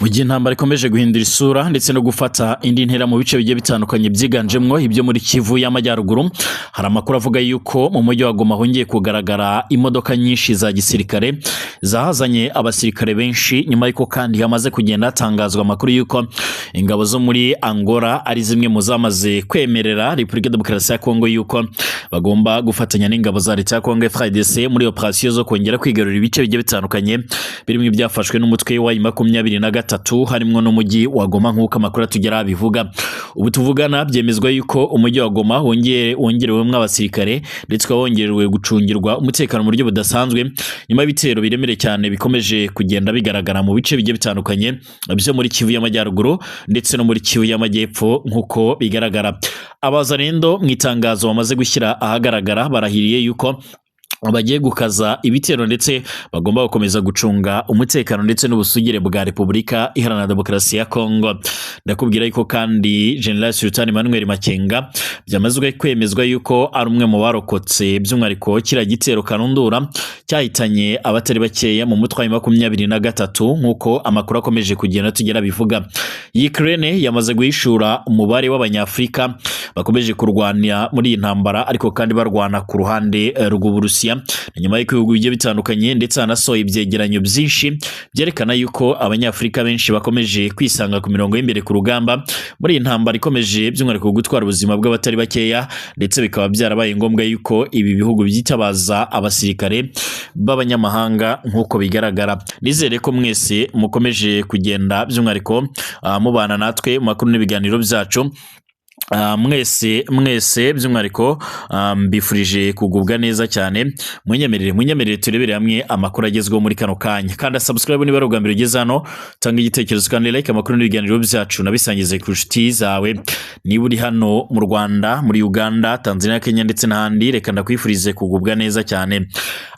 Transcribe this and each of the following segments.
Mu gihe intambara ikomeje guhindura isura ndetse no gufata indi ntera mu bice bigiye bitandukanye byiganjemwo ibyo muri Kivu y'Amajyaruguru, hari amakuru avuga yuko mu mujyi wa Goma hongeye kugaragara imodoka nyinshi za gisirikare zahazanye abasirikare benshi, nyuma y'uko kandi hamaze kugenda hatangazwa amakuru yuko ingabo zo muri Angola ari zimwe mu zamaze kwemerera Repubulika Demokarasi ya Kongo yuko bagomba gufatanya n'ingabo za leta ya Kongo FARDC muri operasiyo zo kongera kwigarurira ibice bigiye bitandukanye birimo ibyafashwe n'umutwe wa 23 harimo n'umujyi wa Goma nk'uko amakuru atugera bivuga. Ubu tuvugana byemezwa yuko umujyi wa Goma wongerewemo abasirikare ndetse wongerewe gucungirwa umutekano mu buryo budasanzwe nyuma y'ibitero biremere cyane bikomeje kugenda bigaragara mu bice bigiye bitandukanye byo muri Kivu y'Amajyaruguru ndetse no muri Kivu y'Amajyepfo nk'uko bigaragara. Abazarendo mu itangazo bamaze gushyira ahagaragara barahiriye yuko bagiye gukaza ibitero ndetse bagomba gukomeza gucunga umutekano ndetse n'ubusugire bwa Repubulika Iharanira Demokarasi ya Kongo. Ndakubwira yuko kandi General Sultan Emmanuel Makenga byamazwe kwemezwa yuko ari umwe mu barokotse by'umwihariko kira gitero Kanundura cyahitanye abatari bakeya mu mutwe wa 23 nk'uko amakuru akomeje kugenda tugera bivuga. Ukraine yamaze guhishura umubare w'Abanyafrika bakomeje kurwanya muri iyi ntambara ariko kandi barwana ku ruhande rw'Uburusiya, nyuma y'uko ibihugu bigiye bitandukanye ndetse hanasohoye ibyegeranyo byinshi byerekana yuko Abanyafrika benshi bakomeje kwisanga ku mirongo y'imbere ku rugamba muri iyi ntambara ikomeje by'umwihariko gutwara ubuzima bw'abatari bakeya, ndetse bikaba byarabaye ngombwa yuko ibi bihugu byitabaza abasirikare b'abanyamahanga nk'uko bigaragara. Nizere ko mwese mukomeje kugenda by'umwihariko mubana natwe mu makuru n'ibiganiro byacu. Mwese by'umwihariko mbifurije kugubwa neza cyane. Munyemerere turebere hamwe amakuru agezweho muri kano kanya. Kanda subscribe niba ari ubwa mbere ugeze hano, tanga igitekerezo kandi like amakuru n'ibiganiro byacu nabisangize ku nshuti zawe. Niba uri hano mu Rwanda, muri Uganda, Tanzania, Kenya ndetse n'ahandi, reka ndakwifurize kugubwa neza cyane.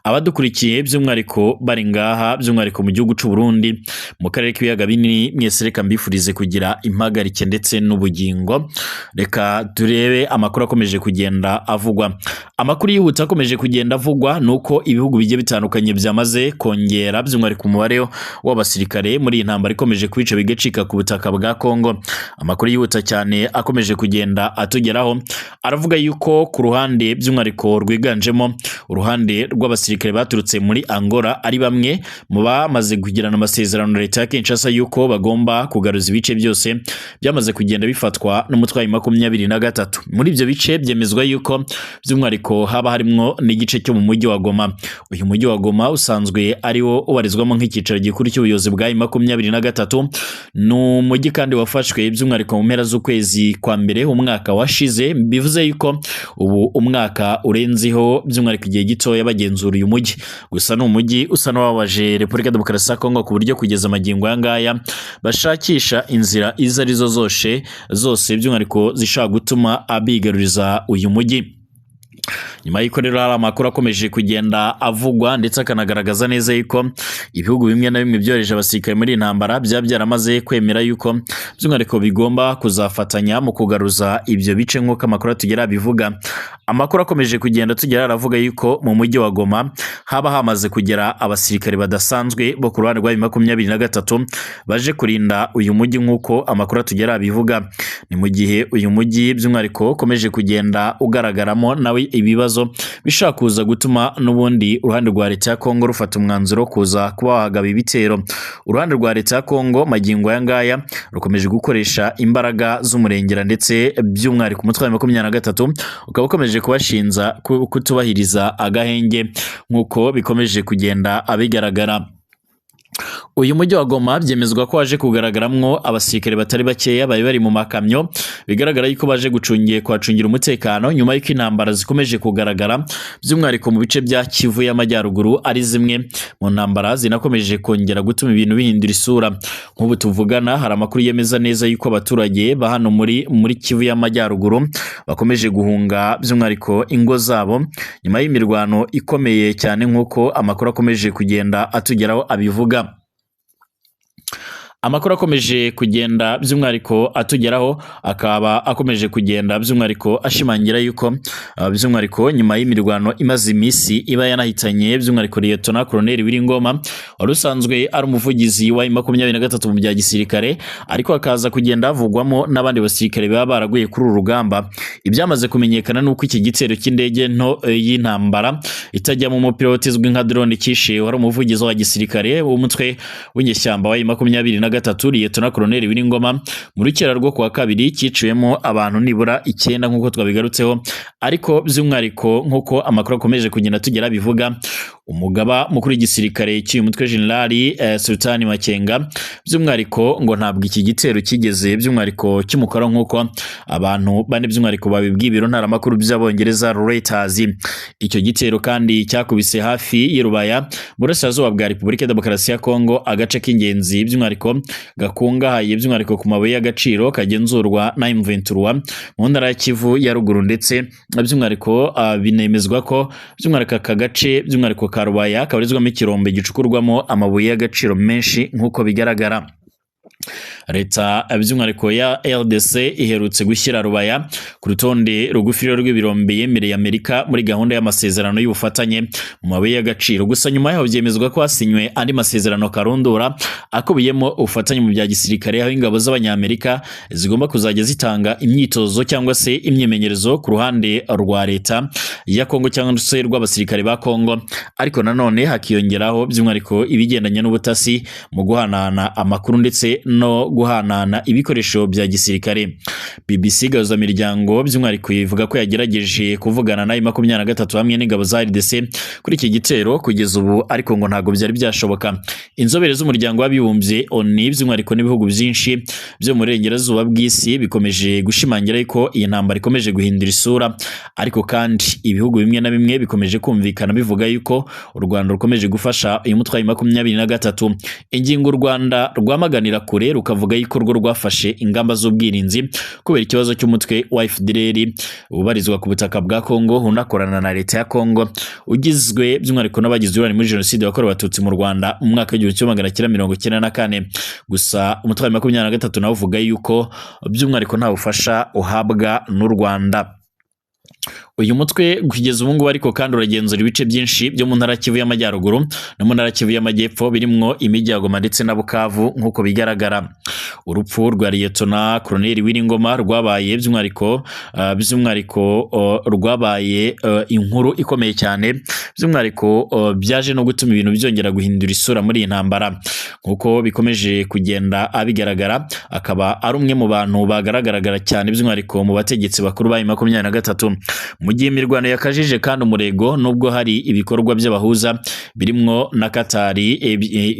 Abadukurikiye by'umwihariko bari ngaha by'umwihariko mu gihugu cy'u Burundi mu karere k'ibiyaga binini, mwese reka mbifurize kugira impagarike ndetse n'ubugingo. Reka turebe amakuru akomeje kugenda avugwa. Amakuru yihuta akomeje kugenda avugwa nuko ibihugu bigiye bitandukanye byamaze kongera by'umwihariko umubare w'abasirikare muri iyi ntambara ikomeje kwica bigacika ku butaka bwa Kongo. Amakuru yihuta cyane akomeje kugenda atugeraho aravuga yuko ku ruhande by'umwihariko rwiganjemo uruhande rw'abasirikare baturutse muri Angola ari bamwe mu bamaze kugirana amasezerano na leta ya Kinshasa yuko bagomba kugaruza ibice byose byamaze kugenda bifatwa n'umutwe wa 23. Muri ibyo bice byemezwa yuko by'umwihariko haba harimo n'igice cyo mu mujyi wa Goma. Uyu mujyi wa Goma usanzwe ari wo ubarizwamo nk'icyicaro gikuru cy'ubuyobozi bwa 23. Ni umujyi kandi wafashwe by'umwihariko mu mpera z'ukwezi kwa mbere umwaka washize, bivuze yuko ubu umwaka urenzeho by'umwihariko igihe gitoya bagenzura uyu mujyi. Gusa ni umujyi usa n'uwabaje Repubulika Demokarasi ya Kongo ku buryo kugeza amagingo y'angaya bashakisha inzira izo arizo zose by'umwihariko zishaka gutuma abigaruriza uyu mujyi. Nyuma y'uko rero hari amakuru akomeje kugenda avugwa ndetse akanagaragaza neza yuko ibihugu bimwe na bimwe byohereje abasirikare muri intambara byaramaze kwemera yuko by'umwihariko bigomba kuzafatanya mu kugaruza ibyo bice nk'uko amakuru atugera bivuga. Amakuru akomeje kugenda tugera aravuga yuko mu mujyi wa Goma haba hamaze kugera abasirikare badasanzwe bo ku ruhande rwa 23 baje kurinda uyu mujyi nk'uko amakuru atugera bivuga. Ni mu gihe uyu mujyi by'umwihariko ukomeje kugenda ugaragaramo nawe ibibazo bishaka kuza gutuma n'ubundi uruhande rwa leta ya Kongo rufata umwanzuro kuza kuba wahagaba ibitero. Uruhande rwa leta ya Kongo magingo y'angaya rukomeje gukoresha imbaraga z'umurengera ndetse by'umwihariko umutwe wa 23 ukaba ukomeje kubashinza kutubahiriza agahenge nk'uko bikomeje kugenda abigaragara. Uyu mujyi wa Goma byemezwa ko waje kugaragaramo abasirikare batari bakeya bari mu makamyo, bigaragara yuko baje kwacungira umutekano nyuma y'uko intambara zikomeje kugaragara by'umwihariko mu bice bya Kivu y'Amajyaruguru ari zimwe mu ntambara zinakomeje kongera gutuma ibintu bihindura isura. Nk'ubu tuvugana hari amakuru yemeza neza yuko abaturage ba hano muri Kivu y'Amajyaruguru bakomeje guhunga by'umwihariko ingo zabo nyuma y'imirwano ikomeye cyane nk'uko amakuru akomeje kugenda atugeraho abivuga. amakuru akomeje kugenda by'umwihariko atugeraho akaba akomeje kugenda by'umwihariko ashimangira yuko by'umwihariko nyuma y'imirwano imaze iminsi iba yanahitanye by'umwihariko Liyetona Koloneli Wiringoma wari usanzwe ari umuvugizi wa M23 mu bya gisirikare, ariko akaza kugenda havugwamo n'abandi basirikare baba baraguye kuri uru rugamba. Ibyamaze kumenyekana nuko iki gitero cy'indege nto y'intambara itajyamo umupilote uzwi nka drone kishe wari umuvugizi wa gisirikare w'umutwe w'inyeshyamba wa M23 Liyetona Koloneli Wiringoma mu rukera rwo kuwa kabiri cyiciwemo abantu nibura 9 nk'uko twabigarutseho, ariko by'umwihariko nk'uko amakuru akomeje kugenda tugera bivuga umugaba mukuru w'igisirikare cy'uyu mutwe Generali Sultani Makenga by'umwihariko ngo ntabwo iki gitero kigeze by'umwihariko cy'umukara nk'uko abantu bane by'umwihariko babibwiye ibiro ntaramakuru by'abongereza Reuters. Icyo gitero kandi cyakubise hafi y'Irubaya burasirazuba bwa Repubulika ya Demokarasi ya Kongo, agace k'ingenzi by'umwihariko gakungahaye by'umwihariko ku mabuye y'agaciro kagenzurwa na M23 mu ntara ya Kivu ya ruguru, ndetse by'umwihariko binemezwa ko by'umwihariko aka gace by'umwihariko ka Rubaya kabarizwamo ikirombe gicukurwamo amabuye y'agaciro menshi nk'uko bigaragara. Leta by'umwihariko ya RDC iherutse gushyira Rubaya ku rutonde rugufi rw'ibirombe yemereye Amerika muri gahunda y'amasezerano y'ubufatanye mu mabuye y'agaciro. Gusa nyuma yaho byemezwa ko hasinywe andi masezerano karundura akubiyemo ubufatanye mu bya gisirikare, aho ingabo z'abanyamerika zigomba kuzajya zitanga imyitozo cyangwa se imyimenyerezo ku ruhande rwa leta ya Kongo cyangwa se rw'abasirikare ba Kongo, ariko nanone hakiyongeraho by'umwihariko ibigendanye n'ubutasi mu guhanana amakuru ndetse no guhanana ibikoresho bya gisirikare. BBC gahuza miryango by'umwihariko ivuga ko yagerageje kuvugana na M23 hamwe n'ingabo za RDC kuri iki gitero kugeza ubu, ariko ngo ntago byari byashoboka. Inzobere z'umuryango w'abibumbye ONU by'umwihariko n'ibihugu byinshi byo mu burengerazuba bw'isi bikomeje gushimangira ko iyi ntambara ikomeje guhindura isura, ariko kandi ibihugu bimwe na bimwe bikomeje kumvikana bivuga yuko u Rwanda rukomeje gufasha uyu mutwe wa M23. Ingingo u Rwanda rwamaganira kure rukavuga yuko rwo rwafashe ingamba z'ubwirinzi kubera ikibazo cy'umutwe wa FDLR ubarizwa ku butaka bwa Kongo unakorana na leta ya Kongo, ugizwe by'umwihariko n'abagize uruhare muri jenoside yakorewe abatutsi mu Rwanda mu mwaka w'1994. Gusa umutwe wa M23 nawo uvuga yuko by'umwihariko nta bufasha uhabwa n'u Rwanda. Uyu mutwe kugeza ubu ngubu ariko kandi uragenzura ibice byinshi byo mu ntara Kivu y'Amajyaruguru no mu ntara Kivu y'Amajyepfo birimo imijyi ya Goma ndetse na Bukavu nk'uko bigaragara. Urupfu rwa Liyetona Koloneli Wiringoma rwabaye by'umwihariko rwabaye inkuru ikomeye cyane, by'umwihariko byaje no gutuma ibintu byongera guhindura isura muri iyi ntambara nk'uko bikomeje kugenda abigaragara. Akaba ari umwe mu bantu bagaragaraga cyane by'umwihariko mu bategetsi bakuru ba M23 mu gihe imirwano yakajije kandi umurego, nubwo hari ibikorwa by'abahuza birimo na Katari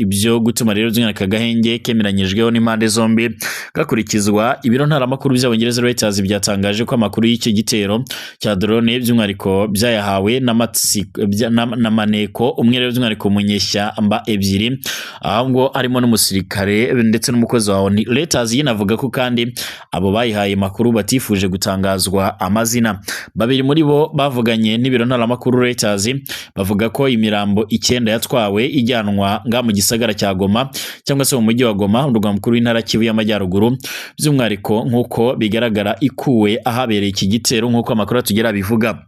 ibyo gutuma rero by'umwihariko agahenge kemeranyijweho n'impande zombi gakurikizwa. Ibiro ntaramakuru by'abongereza Reuters byatangaje ko amakuru y'iki gitero cya drone by'umwihariko byayahawe na maneko umwe rero by'umwihariko mu nyeshyamba ebyiri, ahubwo harimo n'umusirikare ndetse n'umukozi wa ONU. Reuters yinavuga ko kandi abo bayihaye makuru batifuje gutangazwa amazina. Babiri muri bo bavuganye n'ibiro ntaramakuru Reuters bavuga ko imirambo 9 yatwawe ijyanwa nga mu gisagara cya Goma cyangwa se mu mujyi wa Goma umurwa mukuru w'intara Kivu y'Amajyaruguru, by'umwihariko nk'uko bigaragara ikuwe ahabereye iki gitero nk'uko amakuru atugera bivuga.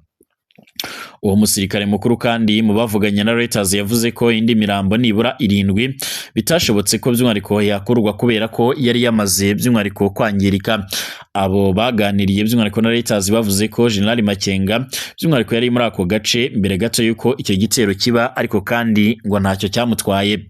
Uwo musirikare mukuru kandi mu bavuganye na Reuters yavuze ko indi mirambo nibura 7 bitashobotse ko by'umwihariko yakurwa kubera ko yari yamaze by'umwihariko kwangirika. Abo baganiriye by'umwihariko na Reuters bavuze ko General Makenga by'umwihariko yari muri ako gace mbere gato yuko icyo gitero kiba, ariko kandi ngo ntacyo cyamutwaye.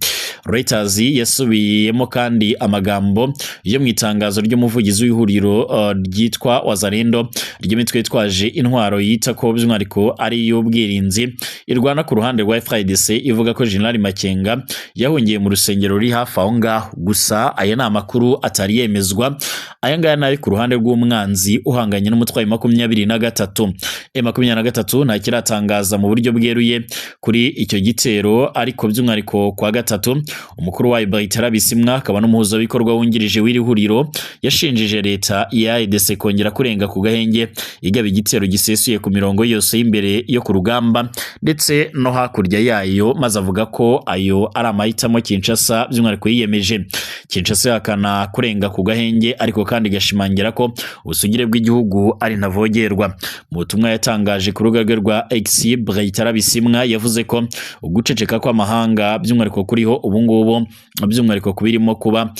Reuters yasubiyemo kandi amagambo yo mu itangazo ry'umuvugizi w'ihuriro ryitwa Wazalendo ry'imitwe yitwaje intwaro yita ko by'umwihariko ari y'ubwirinzi irwana ku ruhande rwa FARDC, ivuga ko General Makenga yahungiye mu rusengero ruri hafi aho ngaho. Gusa aya ni amakuru atari yemezwa, aya ngaya nayo ku ruhande rw'umwanzi uhanganye n'umutwe wa M23. M23 nta kiratangaza mu buryo bweruye kuri icyo gitero, ariko by'umwihariko kwa gatatu umukuru wa Bertrand Bisimwa akaba n'umuhuzabikorwa wungirije w'iri huriro yashinjije leta ya EDC kongera kurenga ku gahenge igaba igitero gisesuye ku mirongo yose y'imbere yo ku rugamba ndetse no hakurya yayo, maze avuga ko ayo ari amahitamo Kinshasa by'umwihariko yiyemeje. Kinshasa yakana kurenga ku gahenge, ariko kandi gashimangira ko ubusugire bw'igihugu ari ntavogerwa. Mu butumwa yatangaje ku rubuga rwe rwa X, Bertrand Bisimwa yavuze ko uguceceka kw'amahanga by'umwihariko kuriho ubungubu by'umwihariko kubirimo kuba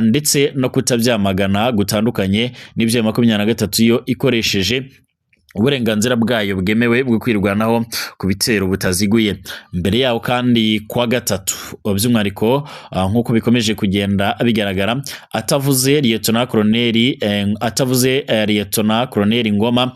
ndetse no kutabyamagana gutandukanye n'ibyo M23 yo ikoresheje uburenganzira bwayo bwemewe bwo kwirwanaho ku bitero butaziguye. Mbere yaho kandi kwa gatatu by'umwihariko nk'uko bikomeje kugenda bigaragara, atavuze Lieutenant Colonel Ngoma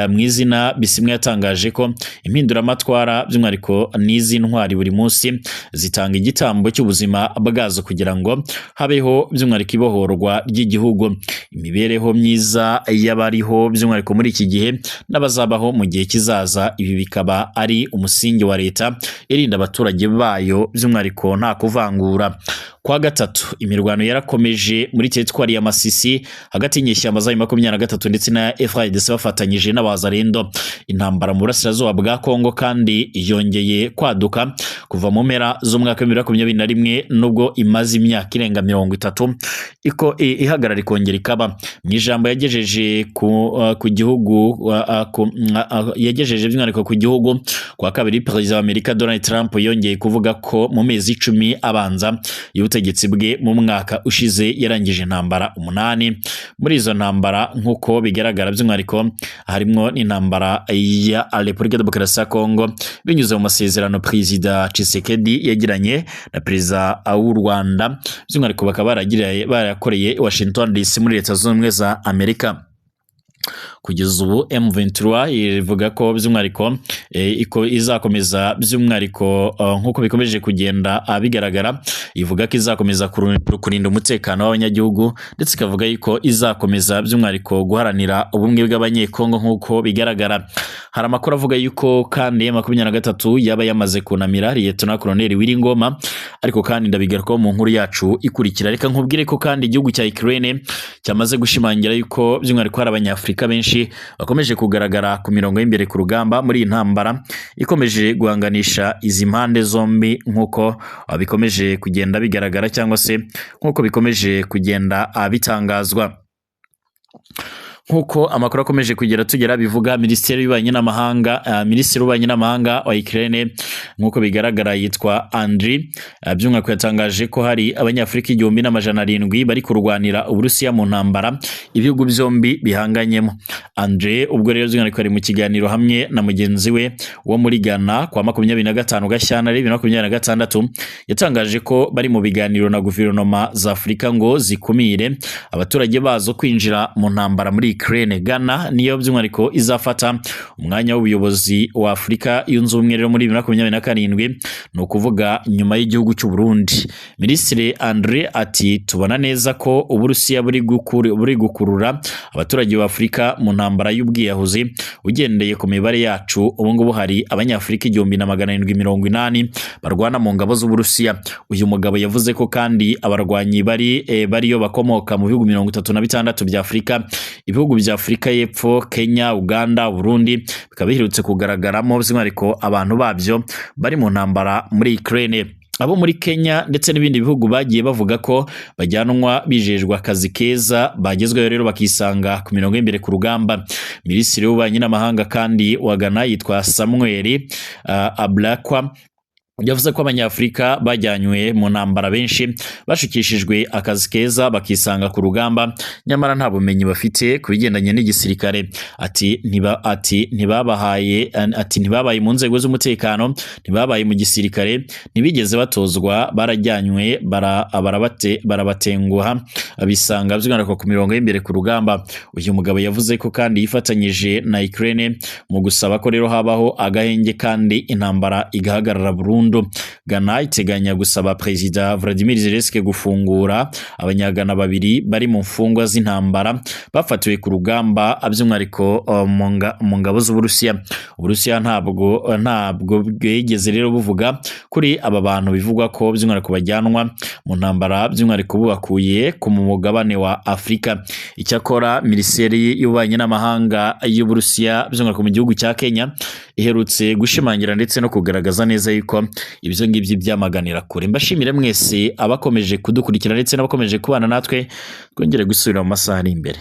mu izina, Bisimwa yatangaje ko impinduramatwara by'umwihariko n'izi ntwari buri munsi zitanga igitambo cy'ubuzima bwazo kugira ngo habeho by'umwihariko ibohorwa ry'igihugu, imibereho myiza y'abariho by'umwihariko muri iki gihe n'abazabaho mu gihe kizaza. Ibi bikaba ari umusingi wa leta irinda abaturage bayo by'umwihariko nta kuvangura. Kwa gatatu imirwano yarakomeje muri teritwari ya Masisi hagati y'inyeshyamba za M23 ndetse na FARDC bafatanyije n'abazarendo. Intambara mu burasirazuba bwa Kongo kandi yongeye kwaduka kuva mu mpera z'umwaka wa 2021 nubwo imaze imyaka irenga 30 ihagarara ikongera ikaba. Mu ijambo yagejeje ku gihugu yagejeje by'umwihariko ku gihugu kwa kabiri, Perezida wa Amerika Donald Trump yongeye kuvuga ko mu mezi 10 abanza y'ubutegetsi bwe mu mwaka ushize yarangije intambara 8. Muri izo ntambara nk'uko bigaragara by'umwihariko harimo n'intambara ya Repubulika Demokarasi ya Kongo binyuze mu masezerano Perezida Tshisekedi yagiranye na Perezida w'u Rwanda, by'umwihariko bakaba barakoreye Washington DC muri Leta Zunze Ubumwe za Amerika. Kugeza ubu M23 ivuga ko by'umwihariko izakomeza by'umwihariko nk'uko bikomeje kugenda bigaragara, ivuga ko izakomeza kurinda umutekano w'abanyagihugu ndetse ikavuga yuko izakomeza by'umwihariko guharanira ubumwe bw'abanyekongo nk'uko bigaragara. Hari amakuru avuga yuko kandi M23 yaba yamaze kunamira Lieutenant Colonel Ngoma, ariko kandi ndabigarukaho mu nkuru yacu ikurikira. Reka nkubwire ko kandi igihugu cya Ukraine cyamaze gushimangira yuko by'umwihariko hari abanyafrika benshi bakomeje kugaragara ku mirongo y'imbere ku rugamba muri intambara ikomeje guhanganisha izi mpande zombi, nk'uko bikomeje kugenda bigaragara cyangwa se nk'uko bikomeje kugenda bitangazwa. Nk'uko amakuru akomeje tugera bivuga, Minisitiri w'Ububanyi n'Amahanga wa Ukraine nk'uko bigaragara yitwa Andriy, by'umwihariko yatangaje ko hari abanyafrika 1700 bari kurwanira Uburusiya mu ntambara ibihugu byombi bihanganyemo. Andriy ubwo rero by'umwihariko ari mu kiganiro hamwe na mugenzi we wo muri Ghana kwa 25 Gashyantare 2026 yatangaje ko bari mu biganiro na guverinoma za Afurika ngo zikumire abaturage bazo kwinjira mu ntambara muri Ukraine. Ghana niyo by'umwihariko izafata umwanya w'ubuyobozi wa Afurika yunze ubumwe rero muri 2027, no kuvuga nyuma y'igihugu cy'u Burundi. Minisitiri Andriy ati tubona neza ko Uburusiya buri gukurura abaturage ba Afurika mu ntambara y'ubwiyahuzi. Ugendeye ku mibare yacu ubu ngubu hari abanyafurika 1780 barwana mu ngabo z'Uburusiya. Uyu mugabo yavuze ko kandi abarwanyi bariyo bakomoka mu bihugu 36 bya Afurika. Ibihugu bya Afurika y'Epfo, Kenya, Uganda, Burundi bikaba biherutse kugaragaramo by'umwihariko abantu babyo bari mu ntambara muri Ukraine. Abo muri Kenya ndetse n'ibindi bihugu bagiye bavuga ko bajyanwa bijejwe akazi keza, bagezweho rero bakisanga ku mirongo y'imbere ku rugamba. Minisitiri w'Ububanyi n'Amahanga kandi wa Ghana yitwa Samuel Ablakwa yavuze ko abanyafrika bajyanywe mu ntambara benshi bashukishijwe akazi keza bakisanga ku rugamba, nyamara nta bumenyi bafite ku bigendanye n'igisirikare. Ati ntibabaye mu nzego z'umutekano, ntibabaye mu gisirikare, ntibigeze batozwa, barajyanywe barabatenguha bisanga by'umwihariko ku mirongo y'imbere ku rugamba. Uyu mugabo yavuze ko kandi yifatanyije na Ukraine mu gusaba ko rero habaho agahenge kandi intambara igahagarara burundu. Ghana iteganya gusaba Perezida Vladimir Zelensky gufungura abanyagana babiri bari mu mfungwa z'intambara bafatiwe ku rugamba by'umwihariko mu ngabo z'Uburusiya. Uburusiya ntabwo bwigeze rero buvuga kuri aba bantu bivugwa ko by'umwihariko bajyanwa mu ntambara by'umwihariko bubakuye ku mugabane wa Afurika. Icyakora Minisiteri y'Ububanyi n'Amahanga y'Uburusiya by'umwihariko mu gihugu cya Kenya iherutse gushimangira ndetse no kugaragaza neza yuko ibyo ngibyo byamaganira kure. Mbashimire mwese abakomeje kudukurikira ndetse n'abakomeje kubana natwe, twongere gusubira mu masaha ari imbere.